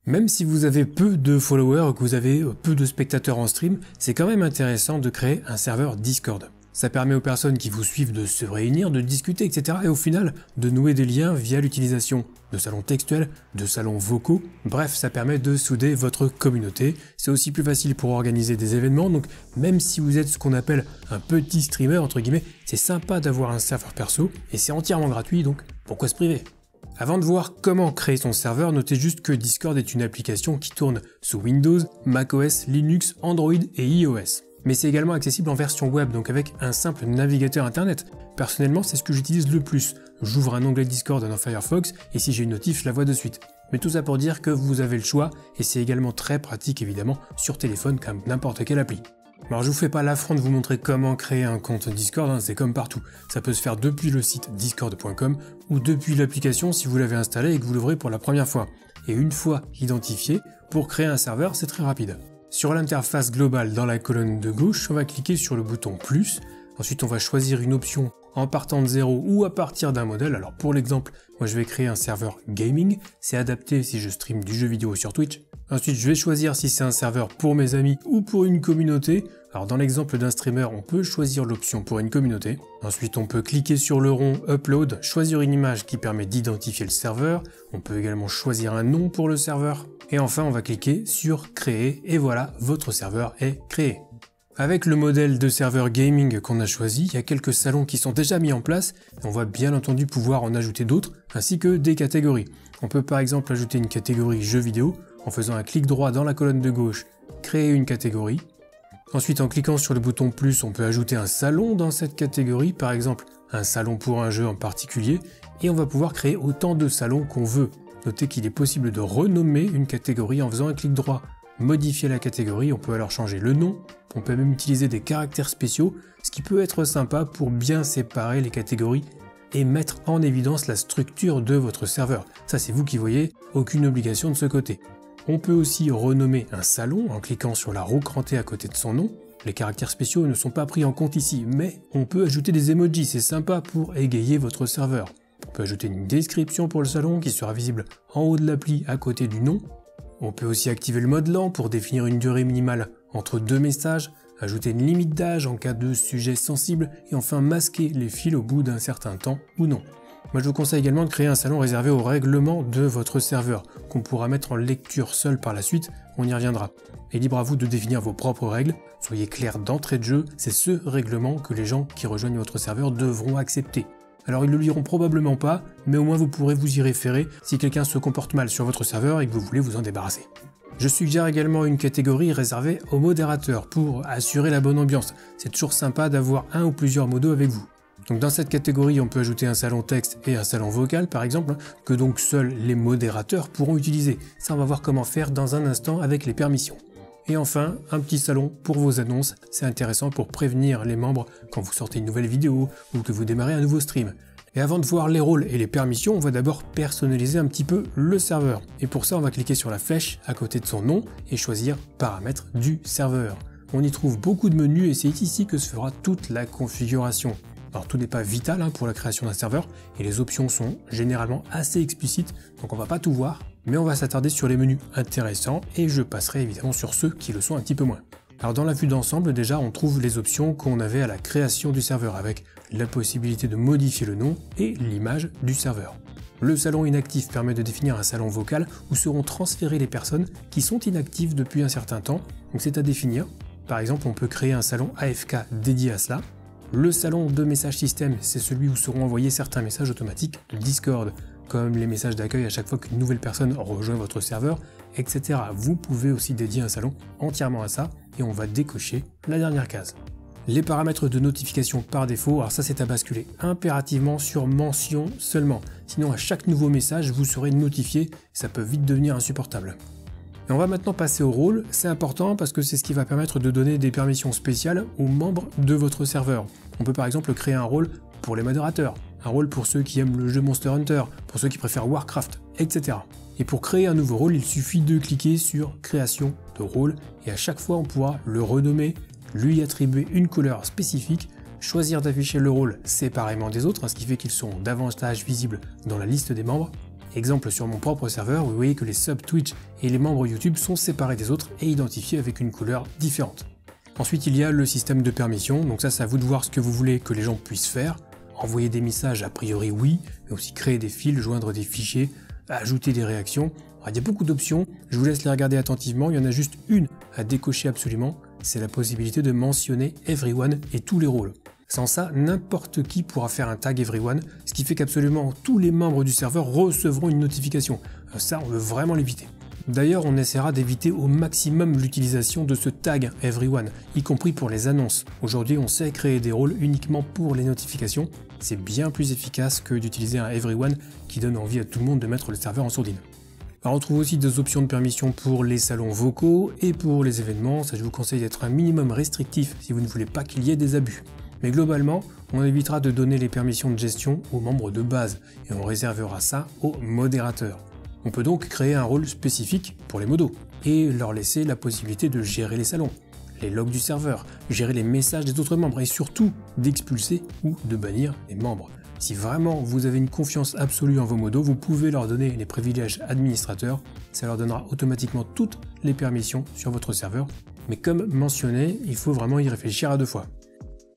Même si vous avez peu de followers ou que vous avez peu de spectateurs en stream, c'est quand même intéressant de créer un serveur Discord. Ça permet aux personnes qui vous suivent de se réunir, de discuter, etc. et au final, de nouer des liens via l'utilisation de salons textuels, de salons vocaux. Bref, ça permet de souder votre communauté. C'est aussi plus facile pour organiser des événements, donc même si vous êtes ce qu'on appelle un petit streamer, entre guillemets, c'est sympa d'avoir un serveur perso et c'est entièrement gratuit, donc pourquoi se priver ? Avant de voir comment créer son serveur, notez juste que Discord est une application qui tourne sous Windows, macOS, Linux, Android et iOS. Mais c'est également accessible en version web, donc avec un simple navigateur internet. Personnellement, c'est ce que j'utilise le plus. J'ouvre un onglet Discord dans Firefox et si j'ai une notif, je la vois de suite. Mais tout ça pour dire que vous avez le choix et c'est également très pratique évidemment sur téléphone comme n'importe quelle appli. Alors je vous fais pas l'affront de vous montrer comment créer un compte Discord, c'est comme partout. Ça peut se faire depuis le site discord.com ou depuis l'application si vous l'avez installée et que vous l'ouvrez pour la première fois. Et une fois identifié, pour créer un serveur, c'est très rapide. Sur l'interface globale dans la colonne de gauche, on va cliquer sur le bouton plus. Ensuite, on va choisir une option en partant de 0 ou à partir d'un modèle. Alors pour l'exemple, moi je vais créer un serveur gaming. C'est adapté si je stream du jeu vidéo sur Twitch. Ensuite, je vais choisir si c'est un serveur pour mes amis ou pour une communauté. Alors dans l'exemple d'un streamer, on peut choisir l'option pour une communauté. Ensuite, on peut cliquer sur le rond Upload, choisir une image qui permet d'identifier le serveur. On peut également choisir un nom pour le serveur. Et enfin, on va cliquer sur Créer et voilà, votre serveur est créé. Avec le modèle de serveur gaming qu'on a choisi, il y a quelques salons qui sont déjà mis en place. On va bien entendu pouvoir en ajouter d'autres, ainsi que des catégories. On peut par exemple ajouter une catégorie jeux vidéo en faisant un clic droit dans la colonne de gauche, créer une catégorie. Ensuite, en cliquant sur le bouton plus, on peut ajouter un salon dans cette catégorie, par exemple un salon pour un jeu en particulier, et on va pouvoir créer autant de salons qu'on veut. Notez qu'il est possible de renommer une catégorie en faisant un clic droit. Modifier la catégorie, on peut alors changer le nom, on peut même utiliser des caractères spéciaux, ce qui peut être sympa pour bien séparer les catégories et mettre en évidence la structure de votre serveur. Ça c'est vous qui voyez, aucune obligation de ce côté. On peut aussi renommer un salon en cliquant sur la roue crantée à côté de son nom. Les caractères spéciaux ne sont pas pris en compte ici, mais on peut ajouter des emojis, c'est sympa pour égayer votre serveur. On peut ajouter une description pour le salon qui sera visible en haut de l'appli à côté du nom. On peut aussi activer le mode lent pour définir une durée minimale entre deux messages, ajouter une limite d'âge en cas de sujet sensible et enfin masquer les fils au bout d'un certain temps ou non. Moi je vous conseille également de créer un salon réservé au règlement de votre serveur, qu'on pourra mettre en lecture seul par la suite, on y reviendra. Et libre à vous de définir vos propres règles, soyez clair d'entrée de jeu, c'est ce règlement que les gens qui rejoignent votre serveur devront accepter. Alors ils ne le liront probablement pas, mais au moins vous pourrez vous y référer si quelqu'un se comporte mal sur votre serveur et que vous voulez vous en débarrasser. Je suggère également une catégorie réservée aux modérateurs pour assurer la bonne ambiance. C'est toujours sympa d'avoir un ou plusieurs modos avec vous. Donc dans cette catégorie, on peut ajouter un salon texte et un salon vocal par exemple, que donc seuls les modérateurs pourront utiliser. Ça on va voir comment faire dans un instant avec les permissions. Et enfin, un petit salon pour vos annonces, c'est intéressant pour prévenir les membres quand vous sortez une nouvelle vidéo ou que vous démarrez un nouveau stream. Et avant de voir les rôles et les permissions, on va d'abord personnaliser un petit peu le serveur. Et pour ça, on va cliquer sur la flèche à côté de son nom et choisir Paramètres du serveur. On y trouve beaucoup de menus et c'est ici que se fera toute la configuration. Alors tout n'est pas vital pour la création d'un serveur et les options sont généralement assez explicites, donc on va pas tout voir, mais on va s'attarder sur les menus intéressants et je passerai évidemment sur ceux qui le sont un petit peu moins. Alors dans la vue d'ensemble, déjà on trouve les options qu'on avait à la création du serveur avec la possibilité de modifier le nom et l'image du serveur. Le salon inactif permet de définir un salon vocal où seront transférées les personnes qui sont inactives depuis un certain temps, donc c'est à définir. Par exemple, on peut créer un salon AFK dédié à cela. Le salon de message système, c'est celui où seront envoyés certains messages automatiques de Discord, comme les messages d'accueil à chaque fois qu'une nouvelle personne rejoint votre serveur, etc. Vous pouvez aussi dédier un salon entièrement à ça, et on va décocher la dernière case. Les paramètres de notification par défaut, alors ça c'est à basculer impérativement sur mention seulement, sinon à chaque nouveau message vous serez notifié, ça peut vite devenir insupportable. Et on va maintenant passer au rôle, c'est important parce que c'est ce qui va permettre de donner des permissions spéciales aux membres de votre serveur. On peut par exemple créer un rôle pour les modérateurs, un rôle pour ceux qui aiment le jeu Monster Hunter, pour ceux qui préfèrent Warcraft, etc. Et pour créer un nouveau rôle, il suffit de cliquer sur Création de rôle et à chaque fois on pourra le renommer, lui attribuer une couleur spécifique, choisir d'afficher le rôle séparément des autres, ce qui fait qu'ils seront davantage visibles dans la liste des membres. Exemple sur mon propre serveur, vous voyez que les subs Twitch et les membres YouTube sont séparés des autres et identifiés avec une couleur différente. Ensuite, il y a le système de permission, donc ça c'est à vous de voir ce que vous voulez que les gens puissent faire. Envoyer des messages, a priori oui, mais aussi créer des fils, joindre des fichiers, ajouter des réactions. Alors, il y a beaucoup d'options, je vous laisse les regarder attentivement, il y en a juste une à décocher absolument, c'est la possibilité de mentionner everyone et tous les rôles. Sans ça, n'importe qui pourra faire un tag everyone, ce qui fait qu'absolument tous les membres du serveur recevront une notification. Ça, on veut vraiment l'éviter. D'ailleurs, on essaiera d'éviter au maximum l'utilisation de ce tag everyone, y compris pour les annonces. Aujourd'hui, on sait créer des rôles uniquement pour les notifications. C'est bien plus efficace que d'utiliser un everyone qui donne envie à tout le monde de mettre le serveur en sourdine. Alors, on trouve aussi des options de permission pour les salons vocaux et pour les événements. Ça, je vous conseille d'être un minimum restrictif si vous ne voulez pas qu'il y ait des abus. Mais globalement, on évitera de donner les permissions de gestion aux membres de base et on réservera ça aux modérateurs. On peut donc créer un rôle spécifique pour les modos et leur laisser la possibilité de gérer les salons, les logs du serveur, gérer les messages des autres membres et surtout d'expulser ou de bannir les membres. Si vraiment vous avez une confiance absolue en vos modos, vous pouvez leur donner les privilèges administrateurs, ça leur donnera automatiquement toutes les permissions sur votre serveur. Mais comme mentionné, il faut vraiment y réfléchir à deux fois.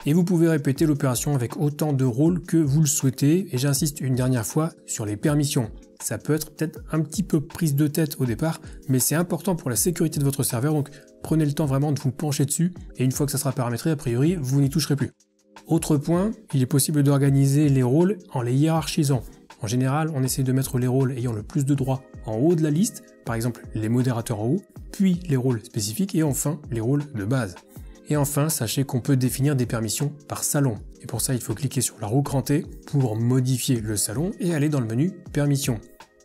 Et vous pouvez répéter l'opération avec autant de rôles que vous le souhaitez, et j'insiste une dernière fois sur les permissions. Ça peut être peut-être un petit peu prise de tête au départ, mais c'est important pour la sécurité de votre serveur, donc prenez le temps vraiment de vous pencher dessus, et une fois que ça sera paramétré, a priori, vous n'y toucherez plus. Autre point, il est possible d'organiser les rôles en les hiérarchisant. En général, on essaie de mettre les rôles ayant le plus de droits en haut de la liste, par exemple les modérateurs en haut, puis les rôles spécifiques, et enfin les rôles de base. Et enfin, sachez qu'on peut définir des permissions par salon. Et pour ça, il faut cliquer sur la roue crantée pour modifier le salon et aller dans le menu Permissions.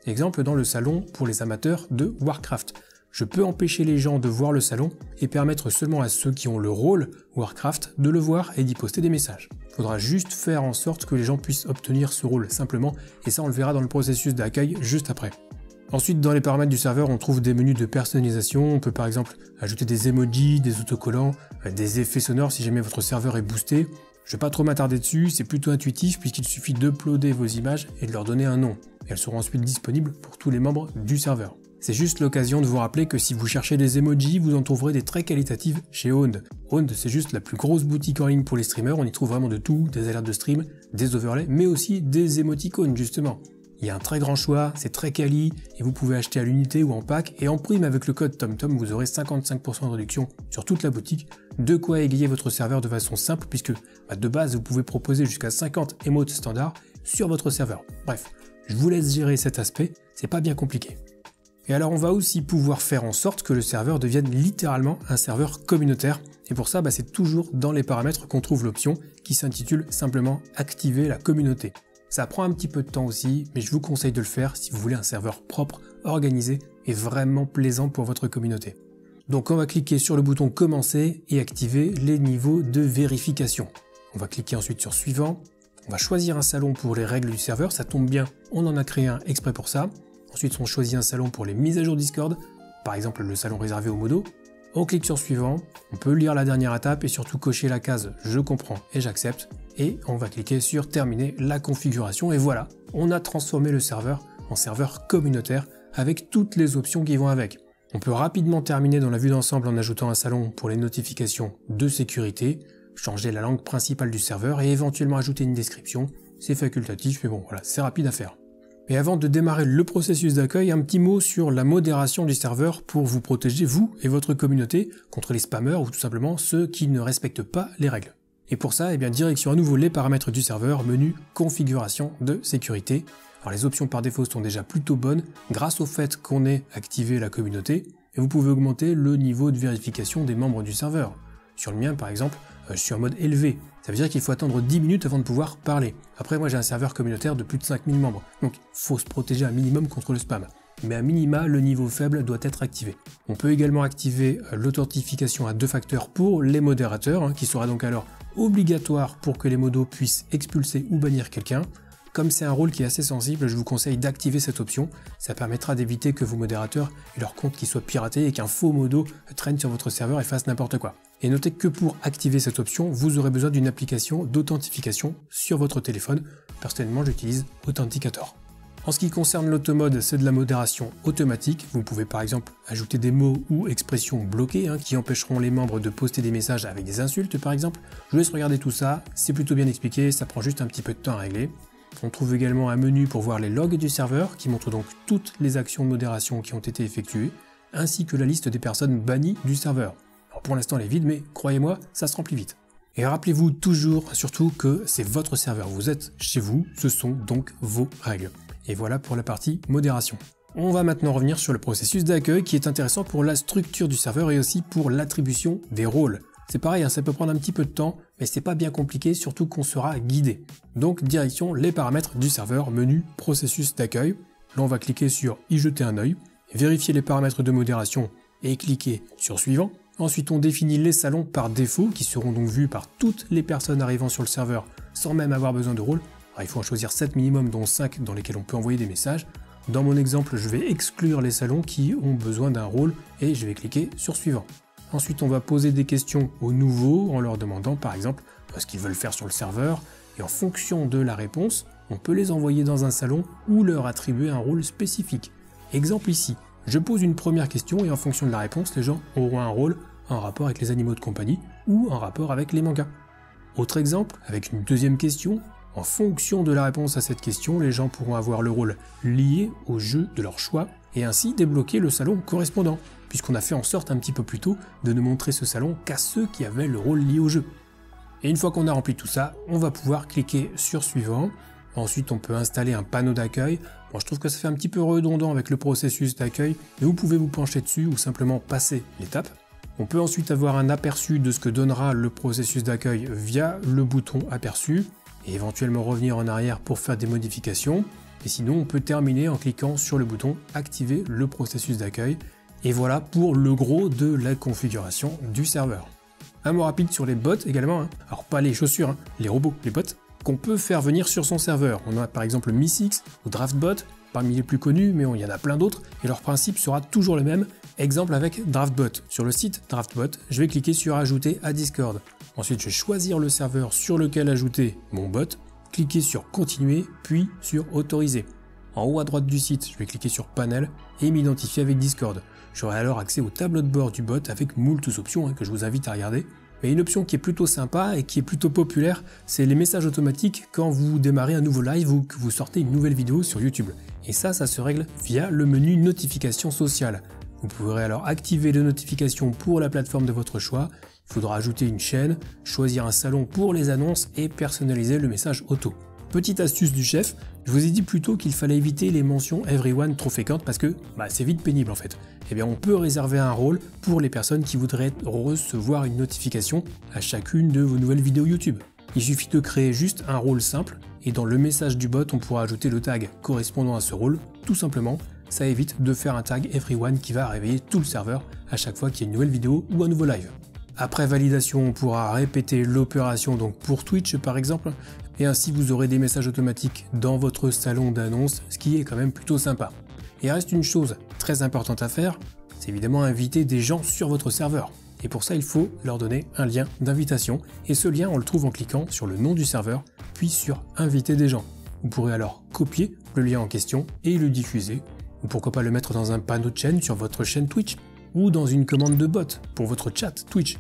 Exemple dans le salon pour les amateurs de Warcraft. Je peux empêcher les gens de voir le salon et permettre seulement à ceux qui ont le rôle Warcraft de le voir et d'y poster des messages. Il faudra juste faire en sorte que les gens puissent obtenir ce rôle simplement, et ça on le verra dans le processus d'accueil juste après. Ensuite, dans les paramètres du serveur, on trouve des menus de personnalisation. On peut par exemple ajouter des emojis, des autocollants, des effets sonores si jamais votre serveur est boosté. Je ne vais pas trop m'attarder dessus, c'est plutôt intuitif puisqu'il suffit d'uploader vos images et de leur donner un nom. Et elles seront ensuite disponibles pour tous les membres du serveur. C'est juste l'occasion de vous rappeler que si vous cherchez des emojis, vous en trouverez des très qualitatives chez Owned. Owned, c'est juste la plus grosse boutique en ligne pour les streamers, on y trouve vraiment de tout, des alertes de stream, des overlays, mais aussi des émoticônes justement. Il y a un très grand choix, c'est très quali, et vous pouvez acheter à l'unité ou en pack, et en prime avec le code TomTom, vous aurez 55% de réduction sur toute la boutique, de quoi égayer votre serveur de façon simple, puisque de base vous pouvez proposer jusqu'à 50 emotes standards sur votre serveur. Bref, je vous laisse gérer cet aspect, c'est pas bien compliqué. Et alors on va aussi pouvoir faire en sorte que le serveur devienne littéralement un serveur communautaire, et pour ça c'est toujours dans les paramètres qu'on trouve l'option qui s'intitule simplement « Activer la communauté ». Ça prend un petit peu de temps aussi, mais je vous conseille de le faire si vous voulez un serveur propre, organisé et vraiment plaisant pour votre communauté. Donc on va cliquer sur le bouton commencer et activer les niveaux de vérification. On va cliquer ensuite sur suivant, on va choisir un salon pour les règles du serveur, ça tombe bien, on en a créé un exprès pour ça. Ensuite on choisit un salon pour les mises à jour Discord, par exemple le salon réservé aux modos. On clique sur suivant, on peut lire la dernière étape et surtout cocher la case je comprends et j'accepte. Et on va cliquer sur terminer la configuration et voilà, on a transformé le serveur en serveur communautaire avec toutes les options qui vont avec. On peut rapidement terminer dans la vue d'ensemble en ajoutant un salon pour les notifications de sécurité, changer la langue principale du serveur et éventuellement ajouter une description. C'est facultatif mais bon voilà, c'est rapide à faire. Et avant de démarrer le processus d'accueil, un petit mot sur la modération du serveur pour vous protéger, vous et votre communauté, contre les spammers ou tout simplement ceux qui ne respectent pas les règles. Et pour ça, direction à nouveau les paramètres du serveur, menu configuration de sécurité. Alors les options par défaut sont déjà plutôt bonnes grâce au fait qu'on ait activé la communauté, et vous pouvez augmenter le niveau de vérification des membres du serveur. Sur le mien par exemple, je suis en mode élevé, ça veut dire qu'il faut attendre 10 minutes avant de pouvoir parler. Après moi j'ai un serveur communautaire de plus de 5000 membres, donc il faut se protéger un minimum contre le spam. Mais à minima, le niveau faible doit être activé. On peut également activer l'authentification à 2 facteurs pour les modérateurs, qui sera donc alors obligatoire pour que les modos puissent expulser ou bannir quelqu'un. Comme c'est un rôle qui est assez sensible, je vous conseille d'activer cette option. Ça permettra d'éviter que vos modérateurs aient leur compte qui soit piraté et qu'un faux modo traîne sur votre serveur et fasse n'importe quoi. Et notez que pour activer cette option, vous aurez besoin d'une application d'authentification sur votre téléphone. Personnellement, j'utilise Authenticator. En ce qui concerne l'automode, c'est de la modération automatique. Vous pouvez par exemple ajouter des mots ou expressions bloquées qui empêcheront les membres de poster des messages avec des insultes par exemple. Je vous laisse regarder tout ça, c'est plutôt bien expliqué, ça prend juste un petit peu de temps à régler. On trouve également un menu pour voir les logs du serveur qui montre donc toutes les actions de modération qui ont été effectuées, ainsi que la liste des personnes bannies du serveur. Alors pour l'instant elle est vide, mais croyez-moi, ça se remplit vite. Et rappelez-vous toujours, surtout, que c'est votre serveur, vous êtes chez vous, ce sont donc vos règles. Et voilà pour la partie modération. On va maintenant revenir sur le processus d'accueil qui est intéressant pour la structure du serveur et aussi pour l'attribution des rôles. C'est pareil, ça peut prendre un petit peu de temps, mais c'est pas bien compliqué, surtout qu'on sera guidé. Donc direction les paramètres du serveur, menu processus d'accueil. Là on va cliquer sur y jeter un œil, vérifier les paramètres de modération et cliquer sur suivant. Ensuite on définit les salons par défaut qui seront donc vus par toutes les personnes arrivant sur le serveur sans même avoir besoin de rôle. Alors, il faut en choisir 7 minimum, dont 5 dans lesquels on peut envoyer des messages. Dans mon exemple, je vais exclure les salons qui ont besoin d'un rôle et je vais cliquer sur suivant. Ensuite, on va poser des questions aux nouveaux en leur demandant par exemple ce qu'ils veulent faire sur le serveur et en fonction de la réponse, on peut les envoyer dans un salon ou leur attribuer un rôle spécifique. Exemple ici, je pose une première question et en fonction de la réponse, les gens auront un rôle en rapport avec les animaux de compagnie ou en rapport avec les mangas. Autre exemple, avec une deuxième question, en fonction de la réponse à cette question, les gens pourront avoir le rôle lié au jeu de leur choix et ainsi débloquer le salon correspondant, puisqu'on a fait en sorte un petit peu plus tôt de ne montrer ce salon qu'à ceux qui avaient le rôle lié au jeu. Et une fois qu'on a rempli tout ça, on va pouvoir cliquer sur suivant. Ensuite, on peut installer un panneau d'accueil. Bon, je trouve que ça fait un petit peu redondant avec le processus d'accueil, mais vous pouvez vous pencher dessus ou simplement passer l'étape. On peut ensuite avoir un aperçu de ce que donnera le processus d'accueil via le bouton aperçu, et éventuellement revenir en arrière pour faire des modifications. Et sinon, on peut terminer en cliquant sur le bouton activer le processus d'accueil. Et voilà pour le gros de la configuration du serveur. Un mot rapide sur les bots également, alors pas les chaussures, les robots, les bots, qu'on peut faire venir sur son serveur. On a par exemple Mythix ou DraftBot, parmi les plus connus, mais il y en a plein d'autres, et leur principe sera toujours le même. Exemple avec DraftBot. Sur le site DraftBot, je vais cliquer sur ajouter à Discord. Ensuite, je vais choisir le serveur sur lequel ajouter mon bot, cliquer sur continuer, puis sur autoriser. En haut à droite du site, je vais cliquer sur panel et m'identifier avec Discord. J'aurai alors accès au tableau de bord du bot avec moult options que je vous invite à regarder. Mais une option qui est plutôt sympa et qui est plutôt populaire, c'est les messages automatiques quand vous démarrez un nouveau live ou que vous sortez une nouvelle vidéo sur YouTube. Et ça se règle via le menu notification sociale. Vous pourrez alors activer les notifications pour la plateforme de votre choix. Il faudra ajouter une chaîne, choisir un salon pour les annonces et personnaliser le message auto. Petite astuce du chef, je vous ai dit plus tôt qu'il fallait éviter les mentions everyone trop fréquentes parce que c'est vite pénible en fait. Eh bien on peut réserver un rôle pour les personnes qui voudraient recevoir une notification à chacune de vos nouvelles vidéos YouTube. Il suffit de créer juste un rôle simple et dans le message du bot on pourra ajouter le tag correspondant à ce rôle, tout simplement. Ça évite de faire un tag everyone qui va réveiller tout le serveur à chaque fois qu'il y a une nouvelle vidéo ou un nouveau live. Après validation, on pourra répéter l'opération donc pour Twitch par exemple, et ainsi vous aurez des messages automatiques dans votre salon d'annonce, ce qui est quand même plutôt sympa. Il reste une chose très importante à faire, c'est évidemment inviter des gens sur votre serveur. Et pour ça, il faut leur donner un lien d'invitation, et ce lien, on le trouve en cliquant sur le nom du serveur, puis sur inviter des gens. Vous pourrez alors copier le lien en question et le diffuser, ou pourquoi pas le mettre dans un panneau de chaîne sur votre chaîne Twitch, ou dans une commande de bot pour votre chat Twitch.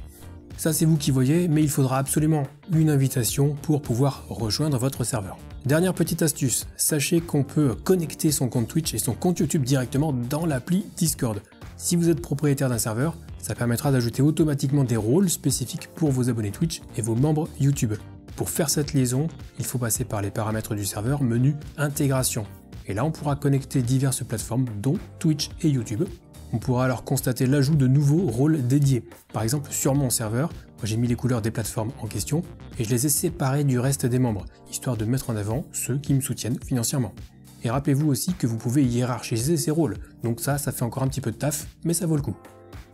Ça c'est vous qui voyez, mais il faudra absolument une invitation pour pouvoir rejoindre votre serveur. Dernière petite astuce, sachez qu'on peut connecter son compte Twitch et son compte YouTube directement dans l'appli Discord. Si vous êtes propriétaire d'un serveur, ça permettra d'ajouter automatiquement des rôles spécifiques pour vos abonnés Twitch et vos membres YouTube. Pour faire cette liaison, il faut passer par les paramètres du serveur, menu intégration. Et là on pourra connecter diverses plateformes dont Twitch et YouTube. On pourra alors constater l'ajout de nouveaux rôles dédiés. Par exemple, sur mon serveur, j'ai mis les couleurs des plateformes en question et je les ai séparées du reste des membres, histoire de mettre en avant ceux qui me soutiennent financièrement. Et rappelez-vous aussi que vous pouvez hiérarchiser ces rôles, donc ça fait encore un petit peu de taf, mais ça vaut le coup.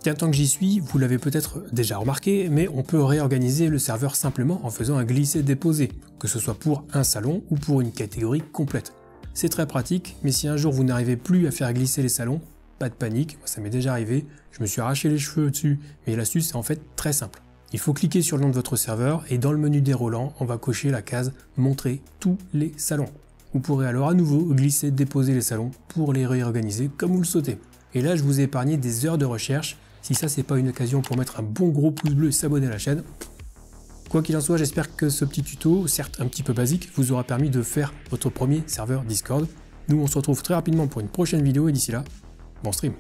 Tiens, tant que j'y suis, vous l'avez peut-être déjà remarqué, mais on peut réorganiser le serveur simplement en faisant un glisser-déposer, que ce soit pour un salon ou pour une catégorie complète. C'est très pratique, mais si un jour vous n'arrivez plus à faire glisser les salons, pas de panique, ça m'est déjà arrivé, je me suis arraché les cheveux dessus, mais l'astuce est en fait très simple. Il faut cliquer sur le nom de votre serveur et dans le menu déroulant, on va cocher la case « Montrer tous les salons ». Vous pourrez alors à nouveau glisser, déposer les salons pour les réorganiser comme vous le souhaitez. Et là, je vous ai épargné des heures de recherche. Si ça, c'est pas une occasion pour mettre un bon gros pouce bleu et s'abonner à la chaîne. Quoi qu'il en soit, j'espère que ce petit tuto, certes un petit peu basique, vous aura permis de faire votre premier serveur Discord. Nous, on se retrouve très rapidement pour une prochaine vidéo et d'ici là, bon stream.